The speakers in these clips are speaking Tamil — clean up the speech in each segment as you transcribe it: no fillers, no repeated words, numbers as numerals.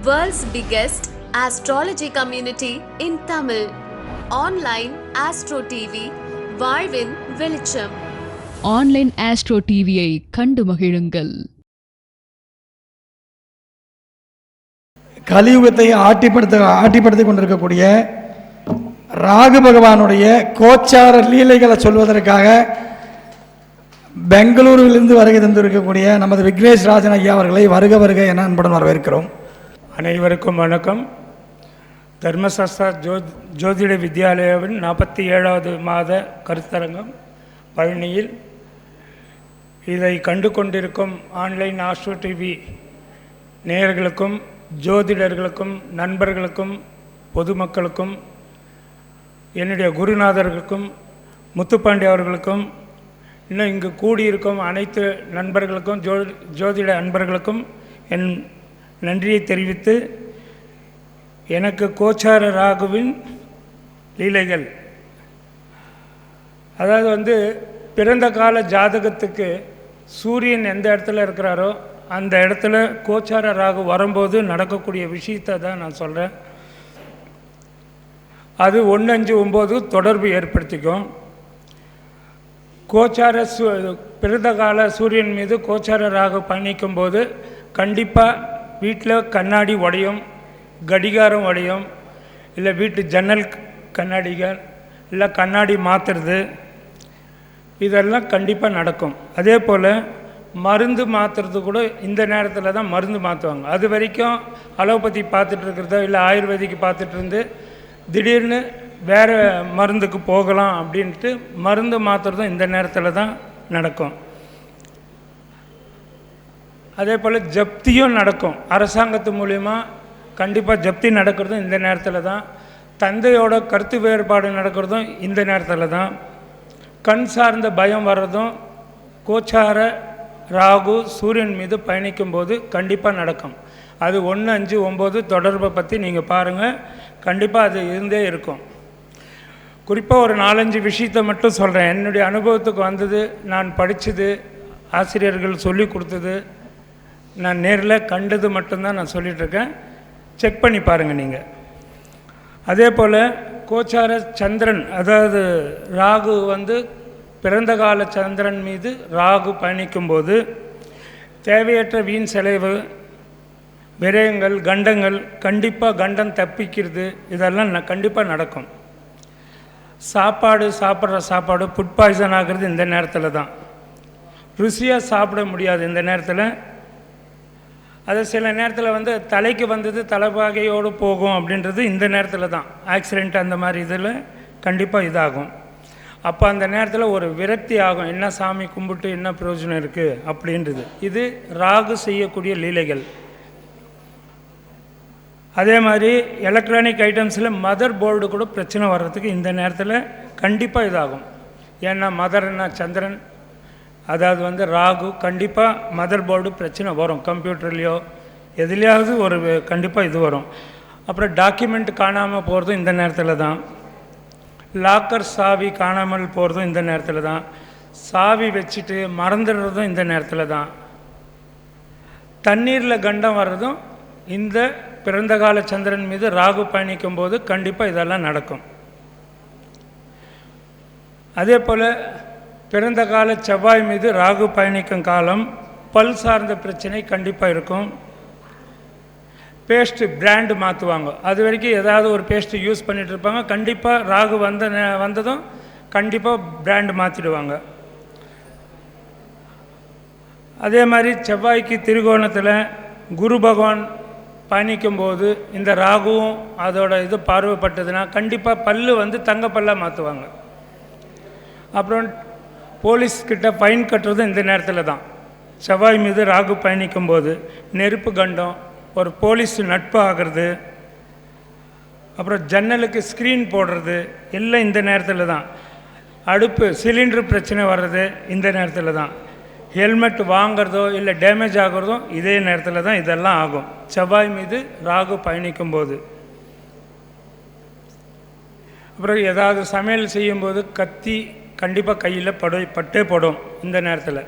World's biggest astrology community in Tamil. Online Astro TV, வாழ்வின் வெளிச்சம். ஆன்லைன் ஆஸ்ட்ரோ டிவியை கண்டு மகிழுங்கள். கலியுகத்தை ஆட்டிப்படுத்தி கொண்டிருக்கக்கூடிய ராகு பகவானுடைய கோச்சார லீலைகளை சொல்வதற்காக பெங்களூருவிலிருந்து வருகை தந்திருக்கக்கூடிய நமது விக்னேஷ் ராஜன் ஐயா அவர்களை வருக வருக என அன்புடன் வரவேற்கிறோம். அனைவருக்கும் வணக்கம். தர்மசாஸ்திரா ஜோதிட வித்யாலயாவின் 47வது மாத கருத்தரங்கம் பழனியில். இதை கண்டு கொண்டிருக்கும் ஆன்லைன் ஆஸ்ட்ரோ டிவி நேயர்களுக்கும் ஜோதிடர்களுக்கும் நண்பர்களுக்கும் பொதுமக்களுக்கும் என்னுடைய குருநாதர்களுக்கும் முத்துப்பாண்டி அவர்களுக்கும் இன்னும் இங்கு கூடியிருக்கும் அனைத்து நண்பர்களுக்கும் ஜோதிட அன்பர்களுக்கும் என் நன்றியை தெரிவித்து, எனக்கு கோச்சார ராகுவின் லீலைகள், அதாவது பிறந்த கால ஜாதகத்துக்கு சூரியன் எந்த இடத்துல இருக்கிறாரோ அந்த இடத்துல கோச்சார ராகு வரும்போது நடக்கக்கூடிய விஷயத்தை தான் நான் சொல்கிறேன். அது 1-5-9 தொடர்பு ஏற்படுத்திக்கும். கோச்சார பிறந்த கால சூரியன் மீது கோச்சார ராகு பயணிக்கும் போது கண்டிப்பாக வீட்டில் கண்ணாடி உடையும், கடிகாரம் உடையும், இல்லை வீட்டு ஜன்னல் கண்ணாடிகள், இல்லை கண்ணாடி மாற்றுறது, இதெல்லாம் கண்டிப்பாக நடக்கும். அதே போல் மருந்து மாற்றுறது கூட இந்த நேரத்தில் தான் மருந்து மாற்றுவாங்க. அது வரைக்கும் அலோபதி பார்த்துட்டு இருக்கிறதோ இல்லை ஆயுர்வேதிக்கு பார்த்துட்டு இருந்து திடீர்னு வேறு மருந்துக்கு போகலாம் அப்படின்ட்டு மருந்து மாற்றுறதும் இந்த நேரத்தில் தான் நடக்கும். அதே போல் ஜப்தியும் நடக்கும். அரசாங்கத்து மூலிமா கண்டிப்பாக ஜப்தி நடக்கிறதும் இந்த நேரத்தில் தான். தந்தையோட கருத்து வேறுபாடு நடக்கிறதும் இந்த நேரத்தில் தான். கண் சார்ந்த பயம் வர்றதும் கோச்சார ராகு சூரியன் மீது பயணிக்கும் போது கண்டிப்பாக நடக்கும். அது 1-5-9 தொடர்பை பற்றி நீங்கள் பாருங்கள், கண்டிப்பாக அது இருந்தே இருக்கும். குறிப்பாக ஒரு 4-5 விஷயத்தை மட்டும் சொல்கிறேன். என்னுடைய அனுபவத்துக்கு வந்தது, நான் படித்தது, ஆசிரியர்கள் சொல்லி கொடுத்தது, நான் நேரில் கண்டது மட்டும்தான் நான் சொல்லிகிட்ருக்கேன். செக் பண்ணி பாருங்கள் நீங்கள். அதே போல் கோச்சார சந்திரன், அதாவது ராகு பிறந்த கால சந்திரன் மீது ராகு பயணிக்கும்போது தேவையற்ற வீண் செலவு, விரயங்கள், கண்டங்கள், கண்டிப்பாக கண்டம் தப்பிக்கிறது, இதெல்லாம் கண்டிப்பாக நடக்கும். சாப்பிட்ற சாப்பாடு ஃபுட் பாய்சன் ஆகிறது இந்த நேரத்தில் தான். ருசியாக சாப்பிட முடியாது இந்த நேரத்தில். அது சில நேரத்தில் தலைக்கு வந்தது தலைப்பாகையோடு போகும் அப்படின்றது இந்த நேரத்தில் தான். ஆக்சிடெண்ட் அந்த மாதிரி இதில் கண்டிப்பாக இதாகும். அப்போ அந்த நேரத்தில் ஒரு விரக்தி ஆகும், என்ன சாமி கும்பிட்டு என்ன பிரயோஜனம் இருக்குது அப்படின்றது. இது ராகு செய்யக்கூடிய லீலைகள். அதே மாதிரி எலக்ட்ரானிக் ஐட்டம்ஸில் மதர் போர்டு கூட பிரச்சனை வர்றதுக்கு இந்த நேரத்தில் கண்டிப்பாக இதாகும். ஏன்னா மதர்னா சந்திரன், அதாவது ராகு, கண்டிப்பாக மதர் போர்டு பிரச்சனை வரும். கம்ப்யூட்டர்லேயோ எதுலேயாவது ஒரு கண்டிப்பாக இது வரும். அப்புறம் டாக்குமெண்ட் காணாமல் போகிறதும் இந்த நேரத்தில் தான். லாக்கர் சாவி காணாமல் போகிறதும் இந்த நேரத்தில் தான். சாவி வச்சுட்டு மறந்துடுறதும் இந்த நேரத்தில் தான். தண்ணீரில் கண்டம் வர்றதும் இந்த பிறந்த கால சந்திரன் மீது ராகு பயணிக்கும் போது கண்டிப்பாக இதெல்லாம் நடக்கும். அதே போல் பிறந்த கால செவ்வாய் மீது ராகு பயணிக்கும் காலம் பல் சார்ந்த பிரச்சனை கண்டிப்பாக இருக்கும். பேஸ்ட்டு பிராண்டு மாற்றுவாங்க. அது வரைக்கும் ஏதாவது ஒரு பேஸ்ட்டு யூஸ் பண்ணிகிட்டு இருப்பாங்க. கண்டிப்பாக ராகு வந்ததும் கண்டிப்பாக பிராண்டு மாற்றிடுவாங்க. அதே மாதிரி செவ்வாய்க்கு திரிகோணத்தில் குரு பகவான் பயணிக்கும்போது இந்த ராகுவும் அதோட இது பார்வைப்பட்டதுன்னா கண்டிப்பாக பல்லு தங்கப்பல்லாக மாற்றுவாங்க. அப்புறம் போலீஸ்கிட்ட ஃபைன் கட்டுறது இந்த நேரத்தில் தான். செவ்வாய் மீது ராகு பயணிக்கும்போது நெருப்பு கண்டம், ஒரு போலீஸ் நட்பு ஆகிறது, அப்புறம் ஜன்னலுக்கு ஸ்க்ரீன் போடுறது எல்லாம் இந்த நேரத்தில் தான். அடுப்பு சிலிண்டர் பிரச்சனை வர்றது இந்த நேரத்தில் தான். ஹெல்மெட் வாங்கிறதோ இல்லை டேமேஜ் ஆகிறதோ இதே நேரத்தில் தான் இதெல்லாம் ஆகும், செவ்வாய் மீது ராகு பயணிக்கும்போது. அப்புறம் ஏதாவது சமையல் செய்யும்போது கத்தி கண்டிப்பாக கையில் பட்டே படும் இந்த நேரத்தில்.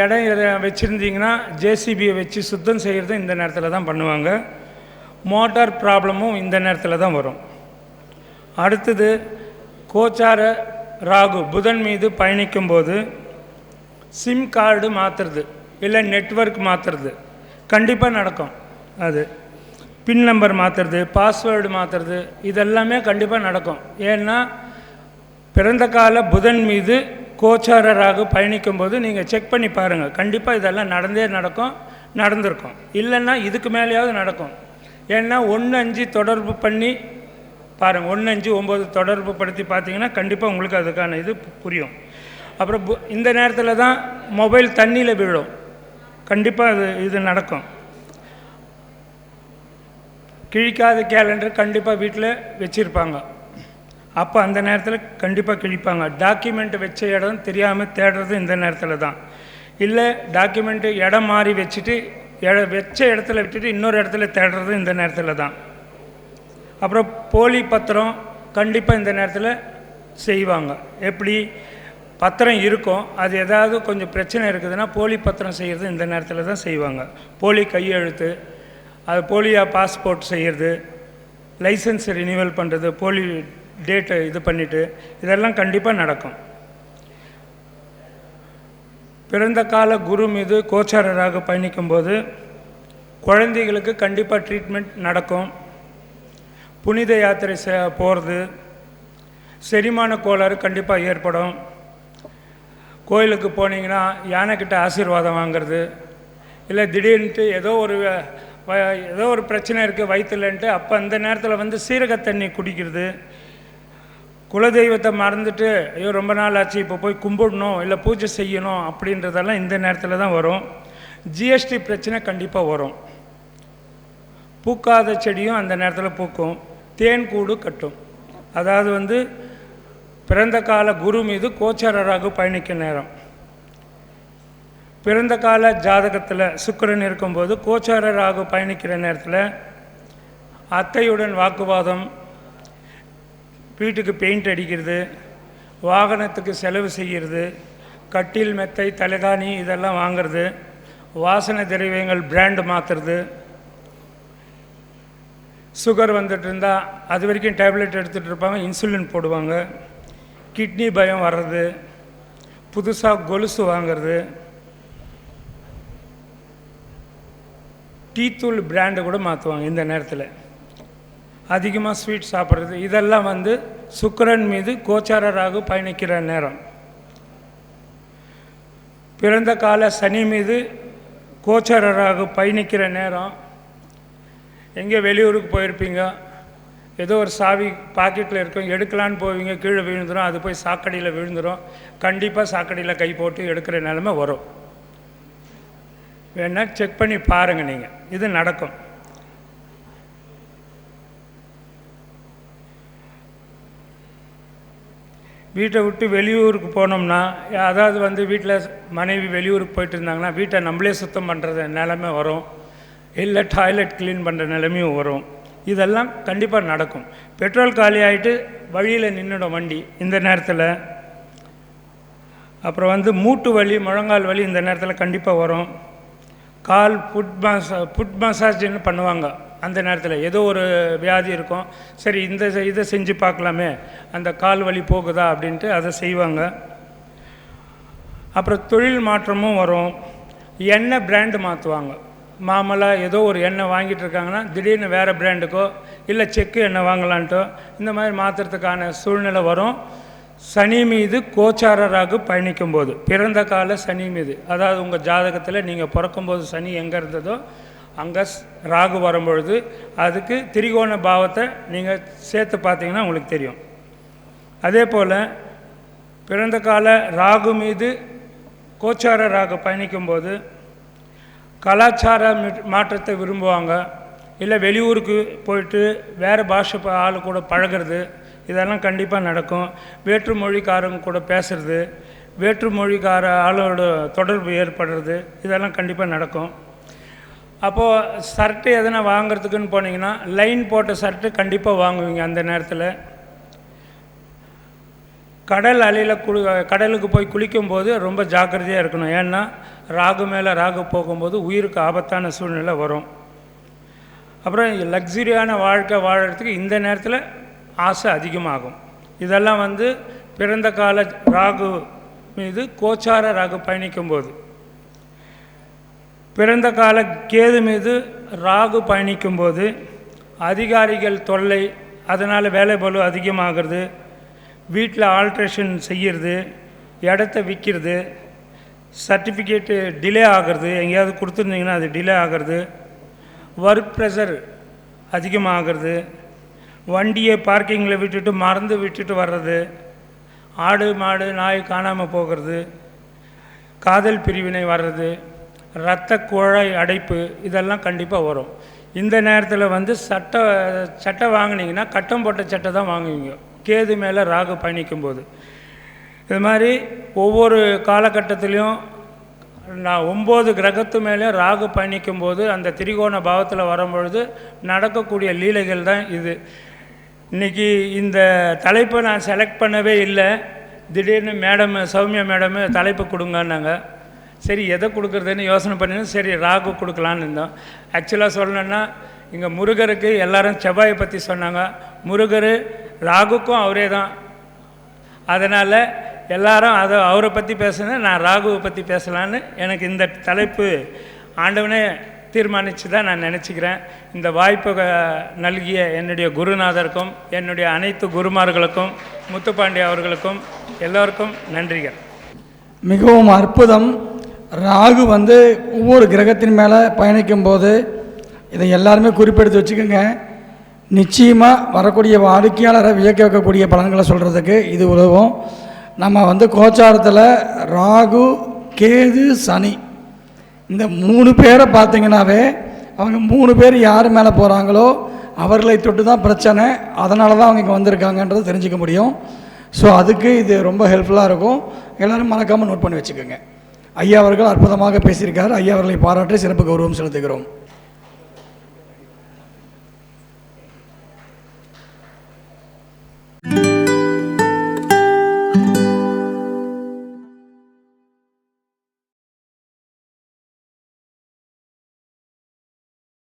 இடம் வச்சுருந்தீங்கன்னா ஜேசிபியை வச்சு சுத்தம் செய்கிறது இந்த நேரத்தில் தான் பண்ணுவாங்க. மோட்டார் ப்ராப்ளமும் இந்த நேரத்தில் தான் வரும். அடுத்தது கோச்சார ராகு புதன் மீது பயணிக்கும்போது சிம் கார்டு மாற்றுறது இல்லை நெட்வொர்க் மாற்றுறது கண்டிப்பாக நடக்கும். அது பின் நம்பர் மாற்றுறது, பாஸ்வேர்டு மாற்றுறது, இதெல்லாமே கண்டிப்பாக நடக்கும். ஏன்னா பிறந்த கால புதன் மீது கோச்சார ராகு பயணிக்கும்போது நீங்கள் செக் பண்ணி பாருங்கள், கண்டிப்பாக இதெல்லாம் நடக்கும், நடந்திருக்கும். இல்லைன்னா இதுக்கு மேலேயாவது நடக்கும். ஏன்னா 1-5 தொடர்பு பண்ணி பாருங்கள், 1-5-9 தொடர்பு படுத்தி பார்த்தீங்கன்னா கண்டிப்பாக உங்களுக்கு அதுக்கான இது புரியும். அப்புறம் இந்த நேரத்தில் தான் மொபைல் தண்ணியில் விழும், கண்டிப்பாக இது நடக்கும். கிழிக்காத கேலண்டர் கண்டிப்பாக வீட்டில் வச்சுருப்பாங்க, அப்போ அந்த நேரத்தில் கண்டிப்பாக கிழிப்பாங்க. டாக்குமெண்ட் வச்ச இடம் தெரியாமல் தேடுறது இந்த நேரத்தில் தான். இல்லை டாக்குமெண்ட்டு இடம் மாறி வச்சுட்டு வச்ச இடத்துல விட்டுட்டு இன்னொரு இடத்துல தேடுறது இந்த நேரத்தில் தான். அப்புறம் போலி பத்திரம் கண்டிப்பாக இந்த நேரத்தில் செய்வாங்க. எப்படி பத்திரம் இருக்கும், அது ஏதாவது கொஞ்சம் பிரச்சனை இருக்குதுன்னா போலி பத்திரம் செய்கிறது இந்த நேரத்தில் தான் செய்வாங்க. போலி கையெழுத்து, அது போலியாக பாஸ்போர்ட் செய்கிறது, லைசன்ஸ் ரினியூவல் பண்ணுறது, போலி டேட்டை இது பண்ணிவிட்டு, இதெல்லாம் கண்டிப்பாக நடக்கும். பிறந்த கால குரு மீது கோச்சாரராக பயணிக்கும்போது குழந்தைகளுக்கு கண்டிப்பாக ட்ரீட்மெண்ட் நடக்கும். புனித யாத்திரை போகிறது, செரிமான கோளாறு கண்டிப்பாக ஏற்படும். கோயிலுக்கு போனீங்கன்னா யானைக்கிட்ட ஆசீர்வாதம் வாங்கிறது, இல்லை திடீர்னுட்டு ஏதோ ஒரு பிரச்சனை இருக்குது வயிற்றுலன்ட்டு அப்போ அந்த நேரத்தில் வந்து சீரக தண்ணி குடிக்கிறது, குலதெய்வத்தை மறந்துட்டு ஐயோ ரொம்ப நாள் ஆச்சு இப்போ போய் கும்பிடணும் இல்லை பூஜை செய்யணும் அப்படின்றதெல்லாம் இந்த நேரத்தில் தான் வரும். ஜிஎஸ்டி பிரச்சனை கண்டிப்பாக வரும். பூக்காத செடியும் அந்த நேரத்தில் பூக்கும், தேன் கூடு கட்டும். அதாவது வந்து பிறந்த கால குரு மீது கோச்சாரராக பயணிக்கும் நேரம். பிறந்த கால ஜாதகத்தில் சுக்கிரன் இருக்கும்போது கோச்சாரராக பயணிக்கிற நேரத்தில் அத்தையுடன் வாக்குவாதம், வீட்டுக்கு பெயிண்ட் அடிக்கிறது, வாகனத்துக்கு செலவு செய்கிறது, கட்டில் மெத்தை தலைகாணி இதெல்லாம் வாங்கிறது, வாசனை திரவியங்கள் பிராண்டு மாற்றுறது, சுகர் வந்துட்டு இருந்தால் அது வரைக்கும் டேப்லெட் எடுத்துகிட்டு இருப்பாங்க, இன்சுலின் போடுவாங்க, கிட்னி பயம் வர்றது, புதுசாக கொலுசு வாங்கிறது, டீத்தூள் பிராண்டு கூட மாற்றுவாங்க இந்த நேரத்தில், அதிகமாக ஸ்வீட் சாப்பிட்றது, இதெல்லாம் வந்து சுக்கிரன் மீது கோச்சாரராக பயணிக்கிற நேரம். பிறந்த கால சனி மீது கோச்சாரராக பயணிக்கிற நேரம். எங்கே வெளியூருக்கு போயிருப்பீங்க, ஏதோ ஒரு சாவி பாக்கெட்டில் இருக்கும், எடுக்கலான்னு போவீங்க, கீழே விழுந்துடும், அது போய் சாக்கடையில் விழுந்துடும், கண்டிப்பாக சாக்கடையில் கை போட்டு எடுக்கிற நிலைமை வரும். வேணால் செக் பண்ணி பாருங்கள் நீங்கள், இது நடக்கும். வீட்டை விட்டு வெளியூருக்கு போனோம்னா, அதாவது வந்து வீட்டில் மனைவி வெளியூருக்கு போயிட்டு இருந்தாங்கன்னா வீட்டை நம்மளே சுத்தம் பண்ணுறது நிலைமை வரும், இல்லை டாய்லெட் க்ளீன் பண்ணுற நிலைமையும் வரும். இதெல்லாம் கண்டிப்பாக நடக்கும். பெட்ரோல் காலி ஆகிட்டு வழியில் நின்றுடும் வண்டி இந்த நேரத்தில். அப்புறம் வந்து மூட்டு வலி, முழங்கால் வலி இந்த நேரத்தில் கண்டிப்பாக வரும். கால் ஃபுட் மசாஜ்னு பண்ணுவாங்க அந்த நேரத்தில். ஏதோ ஒரு வியாதி இருக்கும், சரி இதை செஞ்சு பார்க்கலாமே, அந்த கால் வலி போகுதா அப்படின்ட்டு அதை செய்வாங்க. அப்புறம் தொழில் மாற்றமும் வரும். எண்ணெய் பிராண்டு மாற்றுவாங்க. மாமலாக ஏதோ ஒரு எண்ணெய் வாங்கிட்டு இருக்காங்கன்னா திடீர்னு வேறு பிராண்டுக்கோ இல்லை செக்கு எண்ணெய் வாங்கலான்ட்டோ இந்த மாதிரி மாற்றுறதுக்கான சூழ்நிலை வரும். சனி மீது கோச்சாரராக பயணிக்கும்போது, பிறந்த கால சனி மீது, அதாவது உங்கள் ஜாதகத்தில் நீங்கள் பிறக்கும்போது சனி எங்கே இருந்ததோ அங்கே ராகு வரும்பொழுது அதுக்கு திரிகோண பாவத்தை நீங்கள் சேர்த்து பார்த்தீங்கன்னா உங்களுக்கு தெரியும். அதே போல் பிறந்த கால ராகு மீது கோச்சார ராகு பயணிக்கும்போது கலாச்சார மாற்றத்தை விரும்புவாங்க. இல்லை வெளியூருக்கு போயிட்டு வேறு பாஷை ஆள் கூட பழகிறது, இதெல்லாம் கண்டிப்பாக நடக்கும். வேற்று மொழிக்காரங்க கூட பேசுகிறது, வேற்று மொழிக்கார ஆளோட தொடர்பு ஏற்படுறது, இதெல்லாம் கண்டிப்பாக நடக்கும். அப்போது ஷர்ட்டு எதனா வாங்கிறதுக்குன்னு போனீங்கன்னா லைன் போட்ட ஷர்ட்டு கண்டிப்பாக வாங்குவீங்க அந்த நேரத்தில். கடல் அலையில் கடலுக்கு போய் குளிக்கும்போது ரொம்ப ஜாக்கிரதையாக இருக்கணும். ஏன்னா ராகு மேலே ராகு போகும்போது உயிருக்கு ஆபத்தான சூழ்நிலை வரும். அப்புறம் லக்ஸுரியான வாழ்க்கை வாழறதுக்கு இந்த நேரத்தில் ஆசை அதிகமாகும். இதெல்லாம் வந்து பிறந்த கால ராகு மீது கோச்சார ராகு பயணிக்கும்போது, பிறந்த கால கேது மீது ராகு பயணிக்கும்போது அதிகாரிகள் தொல்லை, அதனால் வேலை பளு அதிகமாகிறது, வீட்டில் ஆல்ட்ரேஷன் செய்கிறது, இடத்த விற்கிறது, சர்டிஃபிகேட்டு டிலே ஆகிறது, எங்கேயாவது கொடுத்துருந்தீங்கன்னா அது டிலே ஆகிறது, ஒர்க் ப்ரெஷர் அதிகமாகிறது, வண்டியை பார்க்கிங்கில் விட்டுட்டு மறந்து விட்டுட்டு வர்றது, ஆடு மாடு நாய் காணாமல் போகிறது, காதல் பிரிவினை வர்றது, இரத்த குழாய் அடைப்பு, இதெல்லாம் கண்டிப்பாக வரும். இந்த நேரத்தில் வந்து சட்டை வாங்கினீங்கன்னா கட்டம் போட்ட சட்டை தான் வாங்குவீங்க கேது மேலே ராகு பயணிக்கும்போது. இது மாதிரி ஒவ்வொரு காலகட்டத்திலையும் நான் 9 கிரகத்து மேலே ராகு பயணிக்கும்போது அந்த திரிகோண பாவத்தில் வரும்பொழுது நடக்கக்கூடிய லீலைகள் தான் இது. இன்றைக்கி இந்த தலைப்பை நான் செலக்ட் பண்ணவே இல்லை. திடீர்னு சௌமியா மேடம் தலைப்பு கொடுங்கன்னாங்க. சரி எதை கொடுக்குறதுன்னு யோசனை பண்ணினோம். சரி ராகு கொடுக்கலான்னு இருந்தோம். ஆக்சுவலாக சொல்லணுன்னா இங்கே முருகருக்கு எல்லாரும் செவ்வாயை பற்றி சொன்னாங்க. முருகர் ராகுக்கும் அவரே தான். அதனால் எல்லாரும் அவரை பற்றி பேசுனேன், நான் ராகுவை பற்றி பேசலான்னு எனக்கு இந்த தலைப்பு ஆண்டவனே தீர்மானித்து தான் நான் நினச்சிக்கிறேன். இந்த வாய்ப்பை நல்கிய என்னுடைய குருநாதருக்கும் என்னுடைய அனைத்து குருமார்களுக்கும் முத்துப்பாண்டி அவர்களுக்கும் எல்லோருக்கும் நன்றிகள். மிகவும் அற்புதம். ராகு வந்து ஒவ்வொரு கிரகத்தின் மேலே பயணிக்கும்போது இதை எல்லாருமே குறிப்பெடுத்து வச்சுக்கோங்க. நிச்சயமாக வரக்கூடிய வாடிக்கையாளரை வியக்க வைக்கக்கூடிய பலன்களை சொல்கிறதுக்கு இது உதவும். நம்ம வந்து கோச்சாரத்தில் ராகு கேது சனி இந்த 3 பேரை பார்த்திங்கனாவே அவங்க 3 பேர் யார் மேலே போகிறாங்களோ அவர்களை தொட்டு தான் பிரச்சனை. அதனால தான் அவங்க இங்கே வந்திருக்காங்கன்றது தெரிஞ்சிக்க முடியும். ஸோ அதுக்கு இது ரொம்ப ஹெல்ப்ஃபுல்லாக இருக்கும். எல்லோரும் மறக்காமல் நோட் பண்ணி வச்சுக்கோங்க. ஐயா அவர்கள் அற்புதமாக பேசியிருக்கார். ஐயா அவர்களை பாராட்டி சிறப்பு கௌரவம் செலுத்துகிறோம்.